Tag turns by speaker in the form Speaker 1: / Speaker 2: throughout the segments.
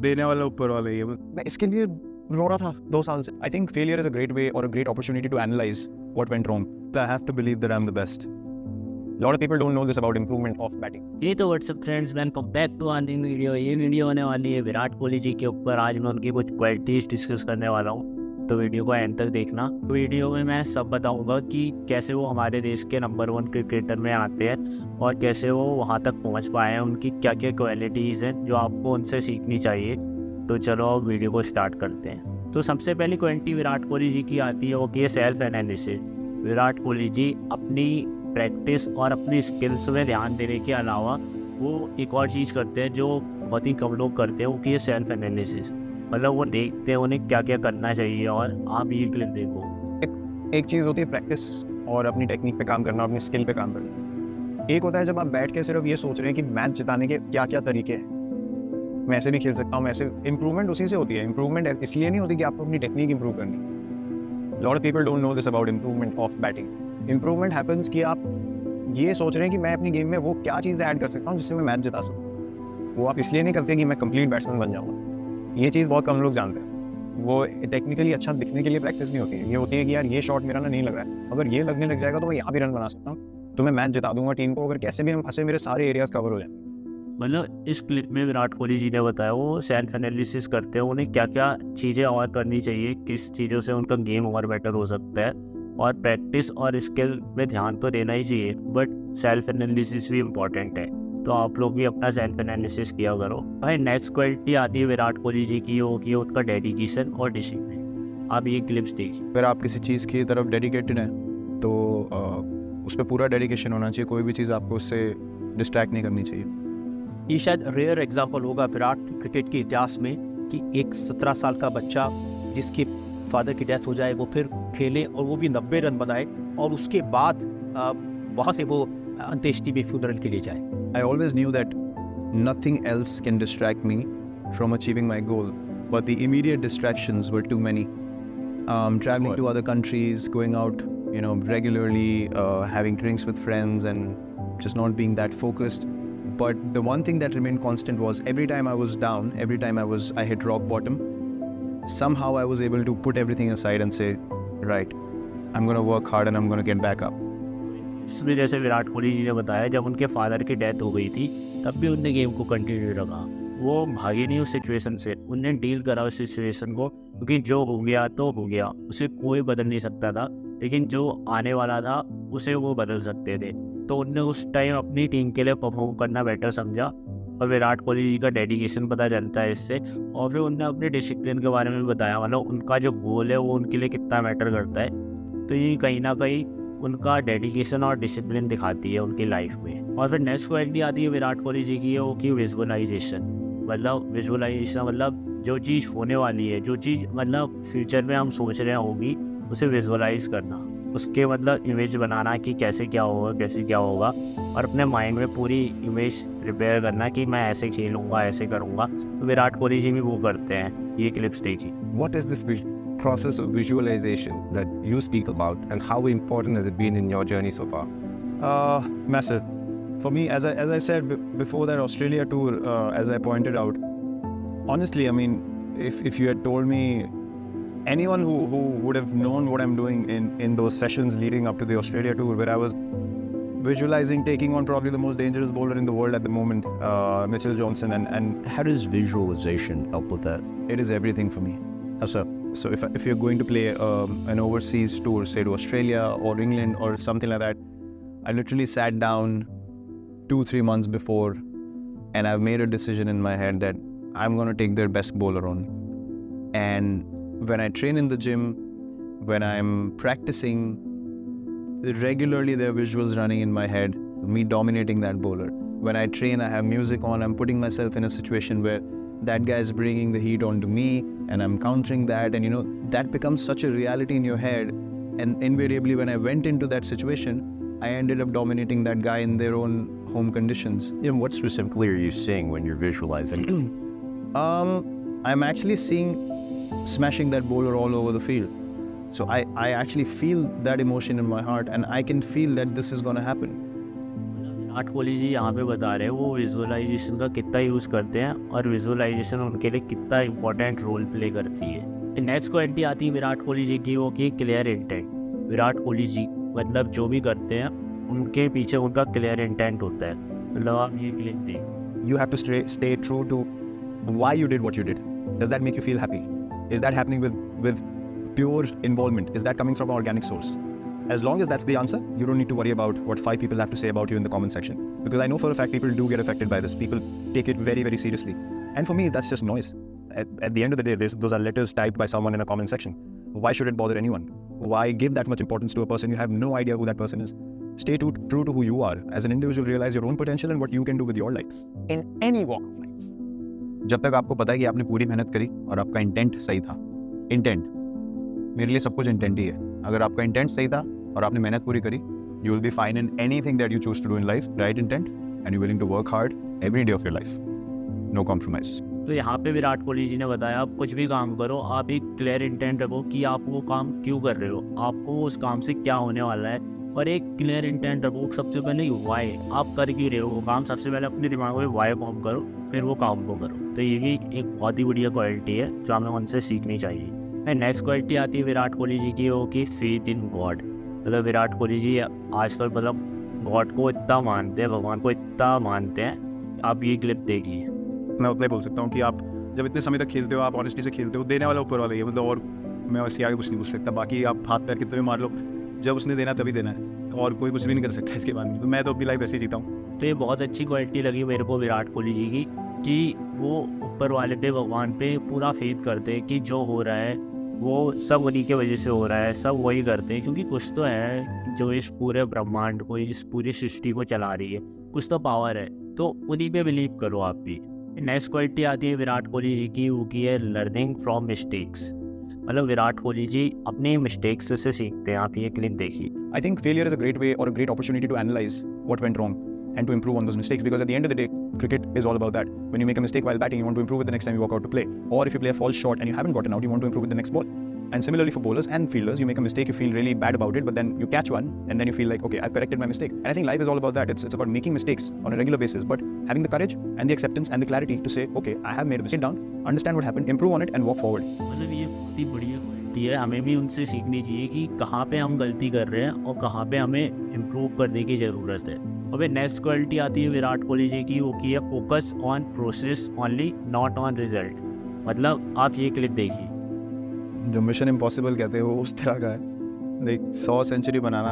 Speaker 1: देने वाला ऊपर वाला ही है। मैं इसके लिए रो रहा था 2 साल से। I think failure is a great way और a great opportunity to analyze what went wrong. I have to believe that I am the best. Lot of people don't know this about improvement of batting.
Speaker 2: ये तो what's up friends, welcome back to our new video. ये video होने वाली है विराट कोहली जी के ऊपर। आज मैं उनकी कुछ क्वालिटीज डिस्कस करने वाला हूँ, तो वीडियो को एंड तक देखना। वीडियो में मैं सब बताऊंगा कि कैसे वो हमारे देश के नंबर 1 क्रिकेटर में आते हैं और कैसे वो वहाँ तक पहुँच पाए हैं, उनकी क्या क्या क्वालिटीज़ हैं जो आपको उनसे सीखनी चाहिए। तो चलो अब वीडियो को स्टार्ट करते हैं। तो सबसे पहली क्वालिटी विराट कोहली जी की आती है वो कि सेल्फ एनालिसिस। विराट कोहली जी अपनी प्रैक्टिस और अपनी स्किल्स में ध्यान देने के अलावा वो एक और चीज़ करते हैं जो बहुत ही कम लोग करते हैं, वो कि सेल्फ एनालिसिस। मतलब वो देखते हैं उन्हें क्या क्या करना चाहिए। और आप ये क्लिप देखो।
Speaker 1: एक चीज़ होती है प्रैक्टिस और अपनी टेक्निक पे काम करना, अपनी स्किल पे काम करना। एक होता है जब आप बैठ के सिर्फ ये सोच रहे हैं कि मैच जिताने के क्या क्या तरीके हैं, मैं ऐसे भी खेल सकता हूँ, ऐसे। इंप्रूवमेंट उसी से होती है। इंप्रूवमेंट इसलिए नहीं होती कि आपको अपनी टेक्निक इंप्रूव करनी। Lot of people don't know this about improvement of batting. Improvement happens कि आप ये सोच रहे हैं कि मैं अपनी गेम में वो क्या चीज़ ऐड कर सकता हूँ जिससे मैं मैच जिता सकूँ। वो आप इसलिए नहीं करते कि मैं कंप्लीट बैट्समैन बन जाऊँगा। ये चीज़ बहुत कम लोग जानते हैं। वो टेक्निकली अच्छा दिखने के लिए प्रैक्टिस नहीं होती है। ये होती है कि यार ये शॉट मेरा ना नहीं लग रहा है, अगर ये लगने लग जाएगा तो मैं यहाँ भी रन बना सकता हूँ, तो मैं मैच जिता दूंगा टीम को। अगर कैसे भी हम फंसे, मेरे सारे एरियाज कवर हो जाए।
Speaker 2: मतलब इस क्लिप में विराट कोहली जी ने बताया वो सेल्फ एनालिसिस करते हैं, उन्हें क्या क्या चीज़ें और करनी चाहिए, किस चीज़ों से उनका गेम और बेटर हो सकता है। और प्रैक्टिस और स्किल में ध्यान तो देना ही चाहिए, बट सेल्फ एनालिसिस भी इम्पॉर्टेंट है। तो आप लोग भी अपना सेल्फ एनालिसिस किया करो। भाई नेक्स्ट क्वालिटी आती है विराट कोहली जी की, वो की उनका डेडिकेशन और डिसिप्लिन। आप ये क्लिप्स देखिए।
Speaker 1: अगर आप किसी चीज़ की तरफ डेडिकेटेड हैं तो उस पर पूरा डेडिकेशन होना चाहिए। कोई भी चीज़ आपको उससे डिस्ट्रैक्ट नहीं करनी चाहिए।
Speaker 3: ये शायद रेयर एग्जाम्पल होगा विराट क्रिकेट के इतिहास में कि एक 17 साल का बच्चा जिसके फादर की डेथ हो जाए वो फिर खेले और वो भी 90 रन बनाए और उसके बाद वहाँ से वो अंत्येष्टि में फ्यूनरल के लिए जाए।
Speaker 1: I always knew that nothing else can distract me from achieving my goal, but the immediate distractions were too many. Traveling to other countries, going out, regularly, having drinks with friends, and just not being that focused. But the one thing that remained constant was every time I was down, every time I hit rock bottom, somehow I was able to put everything aside and say, right, I'm going to work hard and I'm going to get back up.
Speaker 2: इसमें जैसे विराट कोहली जी ने बताया जब उनके father की death हो गई थी तब भी उनने गेम को कंटिन्यू रखा। वो भागे नहीं उस सिचुएशन से, उनने डील करा उस सिचुएशन को, क्योंकि जो हो गया तो हो गया, उसे कोई बदल नहीं सकता था, लेकिन जो आने वाला था उसे वो बदल सकते थे। तो उनने उस टाइम अपनी टीम के लिए परफॉर्म करना बेटर समझा और विराट कोहली जी का डेडिकेशन पता चलता है इससे। और फिर उनने अपने डिसिप्लिन के बारे में बताया, मतलब उनका जो गोल है वो उनके लिए कितना मैटर करता है। तो ये कहीं ना कहीं उनका डेडिकेशन और डिसिप्लिन दिखाती है उनकी लाइफ में। और फिर नेक्स्ट क्वालिटी आती है विराट कोहली जी की, वो की विजुअलाइजेशन। मतलब विजुअलाइजेशन मतलब जो चीज़ होने वाली है, जो चीज़ मतलब फ्यूचर में हम सोच रहे होगी, उसे विजुअलाइज करना, उसके मतलब इमेज बनाना कि कैसे क्या होगा, कैसे क्या होगा, और अपने माइंड में पूरी इमेज प्रिपेयर करना कि मैं ऐसे खेलूँगा, ऐसे करूँगा। तो विराट कोहली जी भी वो करते हैं। ये क्लिप्स देखिए।
Speaker 4: What is this process of visualization that you speak about, and how important has it been in your journey so far?
Speaker 1: Massive. For me, as I said before that Australia tour, as I pointed out, honestly, I mean, if you had told me, anyone who would have known what I'm doing in those sessions leading up to the Australia tour, where I was visualizing taking on probably the most dangerous bowler in the world at the moment, Mitchell Johnson, and
Speaker 3: How does visualization help with that?
Speaker 1: it is everything for me. So if you're going to play an overseas tour, say to Australia or England or something like that, I literally sat down 2-3 months before and I've made a decision in my head that I'm going to take their best bowler on. And when I train in the gym, when I'm practicing, regularly there are visuals running in my head, me dominating that bowler. When I train, I have music on, I'm putting myself in a situation where that guy is bringing the heat onto me and I'm countering that, and that becomes such a reality in your head. And invariably when I went into that situation, I ended up dominating that guy in their own home conditions.
Speaker 3: And what specifically are you seeing when you're visualizing?
Speaker 1: I'm actually seeing smashing that bowler all over the field. So I actually feel that emotion in my heart, and I can feel that this is going to happen.
Speaker 2: Virat Kohli ji यहाँ पे बता रहे हैं वो visualisation का कितना use करते हैं और विजुअलाइजेशन उनके लिए कितना इंपॉर्टेंट रोल प्ले करती है। नेक्स्ट क्वालिटी आती है विराट कोहली जी की, वो की क्लियर इंटेंट। विराट कोहली जी मतलब जो भी करते हैं उनके पीछे उनका क्लियर इंटेंट होता है। मतलब आप ये क्लिक दें,
Speaker 1: You have to stay true to why you did what you did. Does that make you feel happy? Is that happening with pure involvement? Is that coming from an organic source? As long as that's the answer, you don't need to worry about what 5 people have to say about you in the comment section. Because I know for a fact people do get affected by this. People take it very, very seriously. And for me, that's just noise. At the end of the day, those are letters typed by someone in a comment section. Why should it bother anyone? Why give that much importance to a person? You have no idea who that person is. Stay true to who you are. As an individual, realize your own potential and what you can do with your life. In any walk of life. जब तक आपको पता है कि आपने पूरी मेहनत करी और आपका इंटेंट सही था। इंटेंट, मेरे लिए सब कुछ इंटेंट ही है। अगर आपका इंटेंट सही था और आपने मेहनत पूरी करी, you will be fine in anything that you choose to do in life, right intent, and you're willing to work hard every day of your life. No compromise.
Speaker 2: तो यहाँ पे विराट कोहली जी ने बताया आप कुछ भी काम करो, आप एक क्लियर इंटेंट रखो कि आप वो काम क्यों कर रहे हो, आपको उस काम से क्या होने वाला है, और एक क्लियर इंटेंट रखो। सबसे पहले वाई, आप कर क्यों रहे हो वो काम, सबसे पहले अपने दिमाग में वाई फॉर्म करो, फिर वो काम को करो। तो ये भी एक बहुत ही बढ़िया क्वालिटी है जो हमें उनसे सीखनी चाहिए। नेक्स्ट क्वालिटी आती है विराट कोहली जी की, वो की फेथ इन गॉड। मतलब विराट कोहली जी आजकल मतलब गॉड को इतना मानते हैं, भगवान को इतना मानते हैं। आप ये क्लिप देखिए।
Speaker 1: मैं उतना ही बोल सकता हूँ कि आप जब इतने समय तक खेलते हो, आप ऑनेस्टी से खेलते हो, देने वाला ऊपर वाला ही है। मतलब और मैं उससे आगे कुछ नहीं पूछ सकता। बाकी आप हाथ पैर कितने भी मार लो, जब उसने देना तभी देना है, और कोई कुछ भी नहीं कर सकता इसके बाद में। तो मैं तो अपनी लाइफ ऐसे ही जीता हूँ।
Speaker 2: तो ये बहुत अच्छी क्वालिटी लगी मेरे को विराट कोहली जी की, कि वो ऊपर वाले पे, भगवान पे पूरा फेथ करते हैं कि जो हो रहा है वो सब उन्हीं के वजह से हो रहा है, सब वही करते हैं। क्योंकि कुछ तो है जो इस पूरे ब्रह्मांड को, इस पूरी सृष्टि को चला रही है, कुछ तो पावर है, तो उन्हीं पे बिलीव करो आप भी। नेक्स्ट क्वालिटी आती है विराट कोहली जी की, वो की है लर्निंग फ्रॉम मिस्टेक्स। मतलब विराट कोहली जी अपने मिस्टेक्स से सीखते हैं। आप ये क्लिप देखिए।
Speaker 1: I think failure is a great way or a great opportunity to analyze what went wrong and to improve on those mistakes, because at the end of the day, cricket is all about that. When you make a mistake while batting, you want to improve it the next time you walk out to play. Or if you play a false shot and you haven't gotten out, you want to improve it the next ball. And similarly for bowlers and fielders, you make a mistake, you feel really bad about it, but then you catch one and then you feel like, okay, I've corrected my mistake. And I think life is all about that. It's about making mistakes on a regular basis, but having the courage and the acceptance and the clarity to say, okay, I have made a mistake, down, understand what happened, improve on it and walk forward.
Speaker 2: मतलब ये बहुत ही बढ़िया quality है, हमें भी उनसे सीखनी चाहिए कि कहाँ पे हम गलती कर रहे हैं और कहाँ पे हमें इम्प्रूव करने की ज़रूरत है। और फिर नेक्स्ट क्वालिटी आती है विराट कोहली जी की, वो की है focus on process only, not on result. मतलब आप ये क्लिप देखिए।
Speaker 1: जो मिशन इम्पॉसिबल कहते हैं वो उस तरह का है। लाइक 100 सेंचुरी बनाना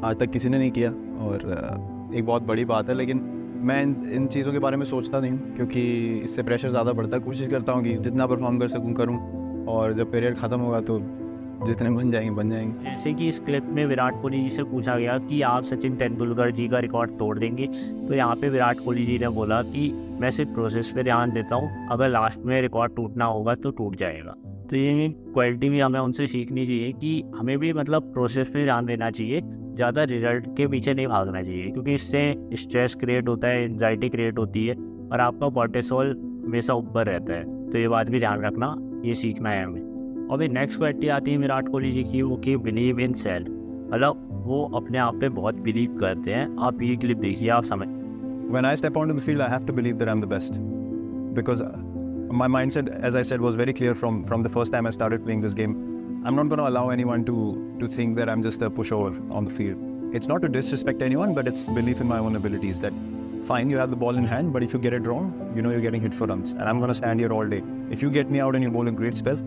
Speaker 1: आज तक किसी ने नहीं किया, और एक बहुत बड़ी बात है। लेकिन मैं इन चीज़ों के बारे में सोचता नहीं हूँ, क्योंकि इससे प्रेशर ज़्यादा बढ़ता है। कोशिश करता हूँ कि जितना परफॉर्म कर सकूँ करूँ, और जब करियर ख़त्म होगा तो जितने बन जाएंगे।
Speaker 2: जैसे कि इस क्लिप में विराट कोहली जी से पूछा गया कि आप सचिन तेंदुलकर जी का रिकॉर्ड तोड़ देंगे, तो यहाँ पे विराट कोहली जी ने बोला कि मैं सिर्फ प्रोसेस पे ध्यान देता हूँ, अगर लास्ट में रिकॉर्ड टूटना होगा तो टूट जाएगा। तो ये क्वालिटी भी हमें उनसे सीखनी चाहिए कि हमें भी मतलब प्रोसेस पे ध्यान देना चाहिए, ज़्यादा रिजल्ट के पीछे नहीं भागना चाहिए, क्योंकि इससे स्ट्रेस क्रिएट होता है, एंजाइटी क्रिएट होती है, और आपका कॉर्टिसोल हमेशा ऊपर रहता है। तो ये बात भी ध्यान रखना, ये सीखना है हमें। और फिर नेक्स्ट क्वालिटी आती है विराट कोहली जी की, वो की बिलीव इन सेल्फ। मतलब वो अपने आप पे बहुत बिलीव करते हैं। आप ये क्लिप देखिए, आप समझ।
Speaker 1: When I step onto the field, I have to believe that I'm the best, because my mindset, as I said, was very clear from the first time I started playing this game. I'm not going to allow anyone to think that I'm just a pushover on the field. It's not to disrespect anyone, but it's belief in my own abilities. That fine, you have the ball in hand, but if you get it wrong, you know you're getting hit for runs, and I'm going to stand here all day. If you get me out and you bowl a great spell,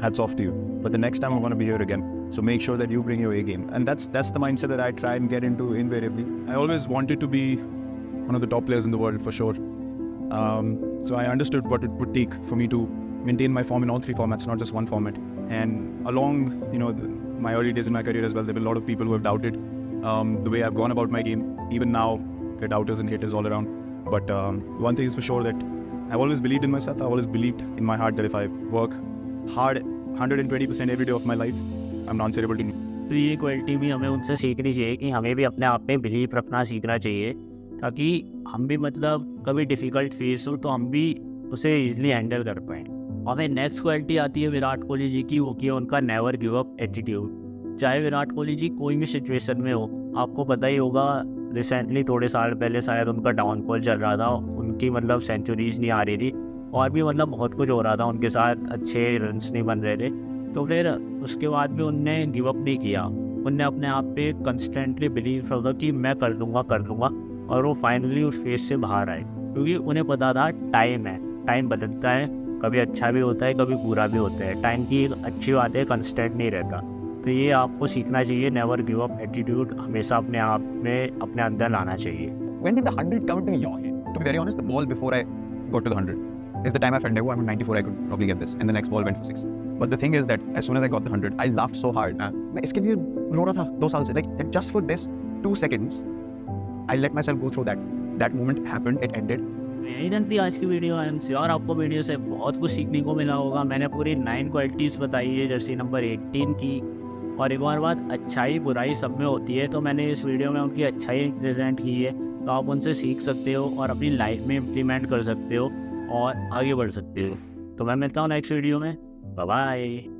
Speaker 1: hats off to you. But the next time I'm going to be here again. So make sure that you bring your A game, and that's the mindset that I try and get into invariably.
Speaker 5: I always wanted to be one of the top players in the world for sure. So I understood what it would take for me to maintain my form in all 3 formats, not just one format. And along, my early days in my career as well, there were a lot of people who have doubted the way I've gone about my game. Even now, there are doubters and haters all around. But one thing is for sure, that I've always believed in myself. I've always believed in my heart that if I work hard 120% every day of my life, I'm not answerable to me.
Speaker 2: तो ये quality भी हमें उनसे सीखनी चाहिए कि हमें भी अपने आप में बिलीव रखना सीखना चाहिए, ताकि हम भी मतलब कभी डिफ़िकल्ट फेस हो तो हम भी उसे ईजिली हैंडल कर पाएँ। और फिर नेक्स्ट क्वालिटी आती है विराट कोहली जी की, वो की है उनका नेवर गिव अप एटीट्यूड। चाहे विराट कोहली जी कोई भी सिचुएशन में हो, आपको पता ही होगा रिसेंटली थोड़े साल पहले शायद उनका डाउनफॉल चल रहा था, उनकी मतलब सेंचुरीज नहीं आ रही थी और भी मतलब बहुत कुछ हो रहा था उनके साथ, अच्छे रन्स नहीं बन रहे थे। तो फिर उसके बाद भी उनने गिव अप नहीं किया, उनने अपने आप पे कंस्टेंटली बिलीव रखा कि मैं कर लूँगा और वो फाइनली उस फेज से बाहर आए, क्योंकि उन्हें पता था टाइम है, टाइम बदलता है, कभी अच्छा भी होता है कभी बुरा भी होता है। टाइम की एक अच्छी बात है, कंस्टेंट नहीं रहता। तो ये आपको सीखना चाहिए, नेवर गिव अप एटीट्यूड हमेशा अपने आप में अपने अंदर लाना चाहिए।
Speaker 1: When did the 100 come into your head? To be very honest, the ball before I got to the 100 is the time I felt, I'm at 94, I could probably get this. And the next ball went for 6. But the thing is that as soon as I got the 100, I laughed so hard. मैं इसके लिए रो रहा था 2 साल से. Like just for this 2 seconds, I let myself go through that. That moment happened, it ended.
Speaker 2: यही run थी आज की वीडियो। आई एम श्योर आपको वीडियो से बहुत कुछ सीखने को मिला होगा। मैंने पूरी 9 क्वालिटीज़ बताई है जर्सी नंबर 18 की। और एक और बात, अच्छाई बुराई सब में होती है, तो मैंने इस वीडियो में उनकी अच्छाई प्रेजेंट की है, तो आप उनसे सीख सकते हो और अपनी लाइफ में इम्प्लीमेंट कर सकते हो और आगे बढ़ सकते हो। तो मैं मिलता हूँ नेक्स्ट वीडियो में। Bye bye.